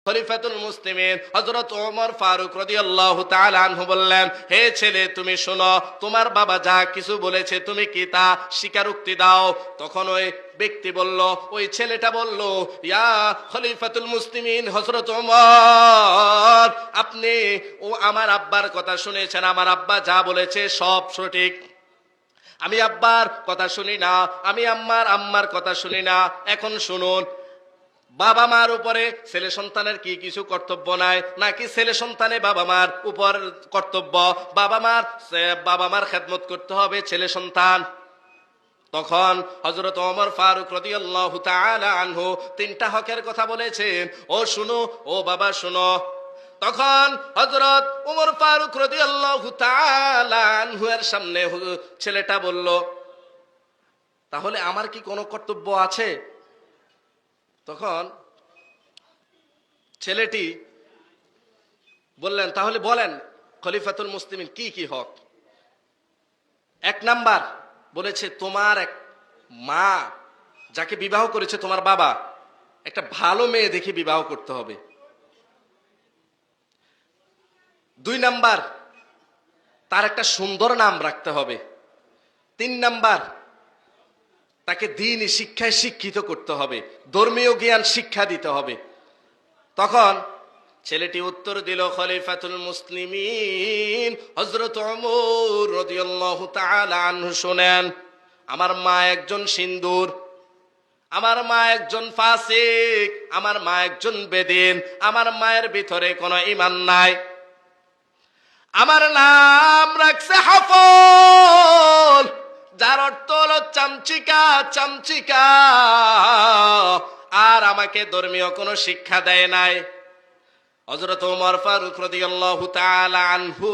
খলিফাতুল মুসলিমিন হযরত ওমর ফারুক রাদিয়াল্লাহু তাআলা আনহু বললেন, হে ছেলে তুমি শোনো, তোমার বাবা যা কিছু বলেছে তুমি কি তা স্বীকারোক্তি দাও। তখন ওই ব্যক্তি বলল, ওই ছেলেটা বলল, ইয়া খলিফাতুল মুসলিমিন হযরত ওমর, আপনি আমার আব্বার কথা শুনেছেন, আমার আব্বা যা বলেছে সব সঠিক, আমি আব্বার কথা শুনি না, আমি আম্মার কথা শুনি না। এখন শুনুন, বাবা মার উপরে ছেলে সন্তানের কি কিছু কর্তব্য নাই, নাকি ছেলে সন্তানে বাবা মার উপর কর্তব্য? বাবা মার খেদমত করতে হবে ছেলে সন্তান। তখন হযরত ওমর ফারুক রাদিয়াল্লাহু তাআলা আনহু তিনটা হকের কথা বলেছেন। ও শুনো, ও বাবা শুনো। তখন হযরত ওমর ফারুক রাদিয়াল্লাহু তাআলা আনহু এর সামনে ছেলেটা বলল, তাহলে আমার কি কোনো কর্তব্য আছে? তখন ছেলেটি বললেন, তাহলে বলেন খলিফাতুল মুসলিমিন কি কি হক। এক নাম্বার বলেছে, তোমার এক মা যাকে বিবাহ করেছে তোমার বাবা, একটা ভালো মেয়ে দেখে বিবাহ করতে হবে। দুই নাম্বার, তার একটা সুন্দর নাম রাখতে হবে। তিন নাম্বার, তাকে দ্বীনি শিক্ষায় শিক্ষিত করতে হবে, ধর্মীয় জ্ঞান শিক্ষা দিতে হবে। তখন ছেলেটি উত্তর দিল, খলিফাতুল মুসলিমিন হযরত ওমর রাদিয়াল্লাহু তাআলা আনহু শুনেন, আমার মা একজন সিন্দুর, আমার মা একজন ফাসিক, আমার মা একজন বেদিন, আমার মায়ের ভিতরে কোনো ঈমান নাই। আমার নাম রাখছে হাফল, যার অর্থ হলো চামচিকা চামচিকা, আর আমাকে ধর্মীয় কোনো শিক্ষা দেয় নাই। হযরত ওমর ফারুক রাদিয়াল্লাহু তাআলা আনহু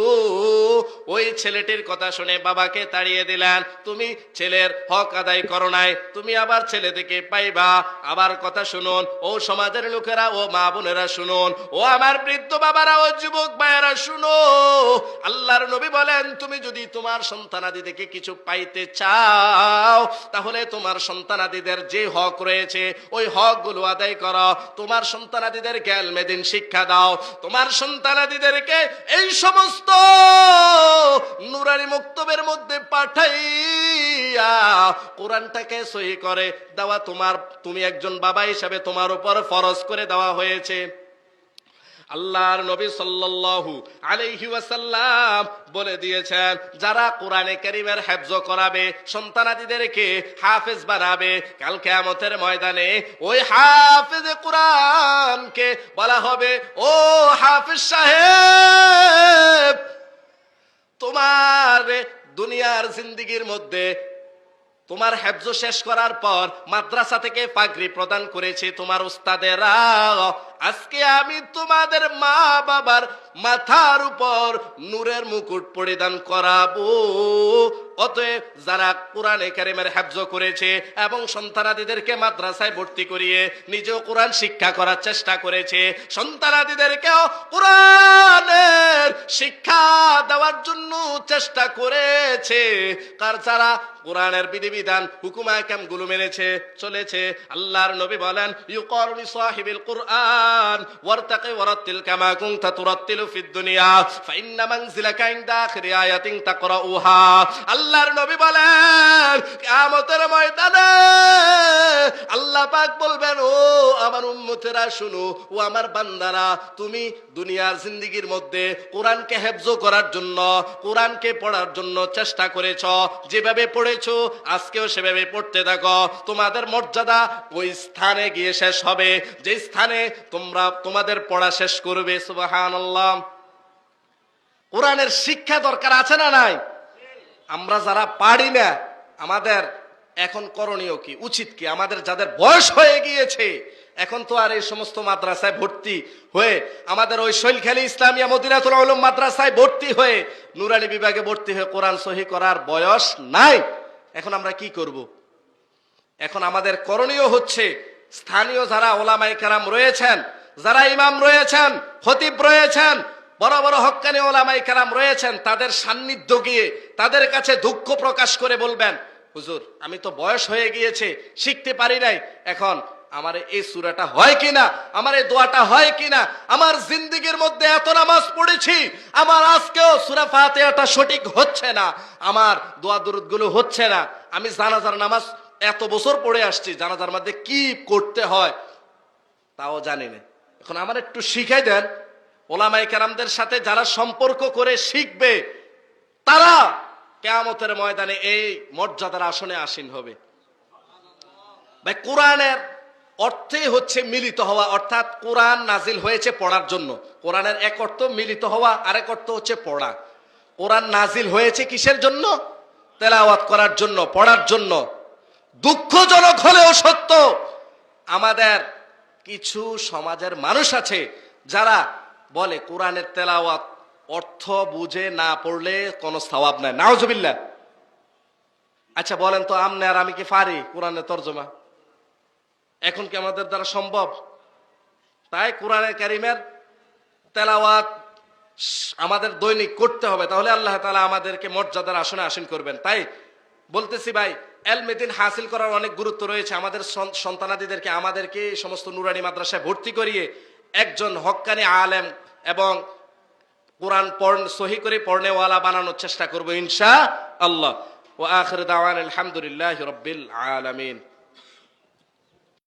ওই ছেলেটির কথা শুনে বাবাকে তাড়িয়ে দিলেন, তুমি ছেলের হক আদায় করো নাই, তুমি আবার ছেলে থেকে পাইবা। আবার কথা শুনুন, ও সমাজের লোকেরা, ও মা বোনেরা শুনুন, ও আমার বৃদ্ধ বাবারা, ও যুবক ভাইয়েরা শুনো, আল্লাহর নবী বলেন, তুমি যদি তোমার সন্তানাদি থেকে কিছু পাইতে চাও, তাহলে তোমার সন্তানাদিদের যে হক রয়েছে ওই হকগুলো আদায় করো। তোমার সন্তানাদিদের জ্ঞান মেদিন শিক্ষা দাও, তোমার সন্তানাদিদেরকে এই সমস্ত নুরানি মক্তবের মধ্যে পাঠাইয়া কোরআনটাকে সহি করে দেওয়া তুমি একজন বাবা হিসাবে তোমার উপর ফরজ করে দেওয়া হয়েছে। আল্লাহর নবী সাল্লাল্লাহু আলাইহি ওয়াসাল্লাম বলে দিয়েছেন, যারা কোরআনে কারীমের হিফজ করাবে, সন্তানাদিদেরকে হাফেজ বানাবে, কাল কিয়ামতের ময়দানে ওই হাফেজে কোরআনকে বলা হবে, ও হাফেজ সাহেব, তোমার দুনিয়ার জিন্দেগির মধ্যে তোমার হেফজ শেষ করার পর মাদ্রাসা থেকে পাগড়ি প্রদান করেছে তোমার উস্তাদেরা, আজকে আমি তোমাদের মা বাবার মাথার উপর নূরের মুকুট পরিধান করাবো। অতএব যারা কোরআনে কারীমের হিফজ করেছে এবং সন্তানাদিদেরকে মাদ্রাসায় ভর্তি করিয়ে নিজেও কোরআন শিক্ষা করার চেষ্টা করেছে, সন্তানাদিদেরকেও কোরআনের শিক্ষা দেওয়ার জন্য চেষ্টা করেছে, কার যারা কোরআনের বিধিবিধান হুকুম আহকাম গুলো মেনেছে চলেছে, আল্লাহর নবী বলেন, ইউকারনি সাহিবিল কুরআন ওয়ারতাকি ওয়ারাতিল কামা কুনতা তুরাতিলু ফিদ দুনিয়া ফাইন্না মানজিলাকা ইনদা আখিরি আয়াতিন তাকরাউহা। আল্লাহর নবী বলেন, কিয়ামতের ময়দানে আল্লাহ পাক বলবেন, ও আমার উম্মতেরা শুনো, ও আমার বান্দারা, তুমি দুনিয়ার জিন্দেগীর মধ্যে কোরআনকে হিফজ করার জন্য, কোরআনকে পড়ার জন্য চেষ্টা করেছ, যেভাবে পড়েছো আজকেও সেভাবে পড়তে থাকো, তোমাদের মর্যাদা ওই স্থানে গিয়ে শেষ হবে যে স্থানে তোমরা তোমাদের পড়া শেষ করবে। সুবহানাল্লাহ। কোরআনের শিক্ষা দরকার আছে না নাই? আমরা যারা পারি না, আমাদের এখন করণীয় কি, উচিত কি? আমাদের যাদের বয়স হয়ে গিয়েছে, এখন তো আর এই সমস্ত মাদ্রাসায় ভর্তি হয়ে, আমাদের ওই শৈলখালী ইসলামিয়া মদিনাতুল উলুম মাদ্রাসায় ভর্তি হয়ে, নুরানি বিভাগে ভর্তি হয়ে কোরআন সহি করার বয়স নাই। এখন আমরা কি করব? এখন আমাদের করণীয় হচ্ছে, স্থানীয় যারা ওলামায়ে কেরাম রয়েছেন, যারা ইমাম রয়েছেন, খতিব রয়েছেন, বড় বড় হক্কানি ওলামায়ে কেরাম রয়েছেন, তাদের সান্নিধ্য গিয়ে তাদের কাছে দুঃখ প্রকাশ করে বলবেন, হুজুর আমি তো বয়স হয়ে গিয়েছে, শিখতে পারি নাই, এখন আমার এই সূরাটা হয় কিনা, আমার এই দোয়াটা হয় কিনা। আমার জিন্দেগির মধ্যে এত নামাজ পড়েছি, আমার আজকেও সূরা ফাতিহাটা সঠিক হচ্ছে না, আমার দোয়া দুরূদ গুলো হচ্ছে না। আমি জানাজার নামাজ এত বছর পড়ে আসছি, জানাজার মধ্যে কি করতে হয় তাও জানি না। এখন আমার একটু শিখাই দেন। ওলামায়ে কেরামদের সাথে যারা সম্পর্ক করে শিখবে তারা কিয়ামতের ময়দানে এই মর্যাদার আসনে আসীন হবে। ভাই, কোরআনের অর্থই হচ্ছে মিলিত হওয়া, অর্থাৎ কোরআন নাজিল হয়েছে পড়ার জন্য। কোরআনের এক অর্থ মিলিত হওয়া, আরেক অর্থ হচ্ছে পড়া। কোরআন নাজিল হয়েছে কিসের জন্য? তেলাওয়াত করার জন্য, পড়ার জন্য। দুঃখজনক হলেও সত্য, আমাদের কিছু সমাজের মানুষ আছে যারা বলে কোরআনের তেলাওয়াত অর্থ বুঝে না পড়লে কোনো সওয়াব নাই। নাউজুবিল্লাহ। আচ্ছা বলেন তো, আমনে আর আমি কি পারি কোরআনের তরজমা? এখন কি আমাদের দ্বারা সম্ভব? তাই কোরআনের কারীমের তেলাওয়াত আমাদের দৈনিক করতে হবে, তাহলে আল্লাহ তাআলা আমাদেরকে মর্যাদার আসনে আসীন করবেন। তাই বলতেছি ভাই, ইলমে দ্বীন হাসিল করার অনেক গুরুত্ব রয়েছে। আমাদের সন্তানাদিদেরকে, আমাদেরকে এই সমস্ত নুরানি মাদ্রাসায় ভর্তি করিয়ে একজন হক্কানি আলেম এবং কোরআন সহি করে পড়নেওয়ালা বানানোর চেষ্টা করবো ইনশাআল্লাহ। ওয়া আখিরু দাওয়ানা আলহামদুলিল্লাহি রাব্বিল আলামিন।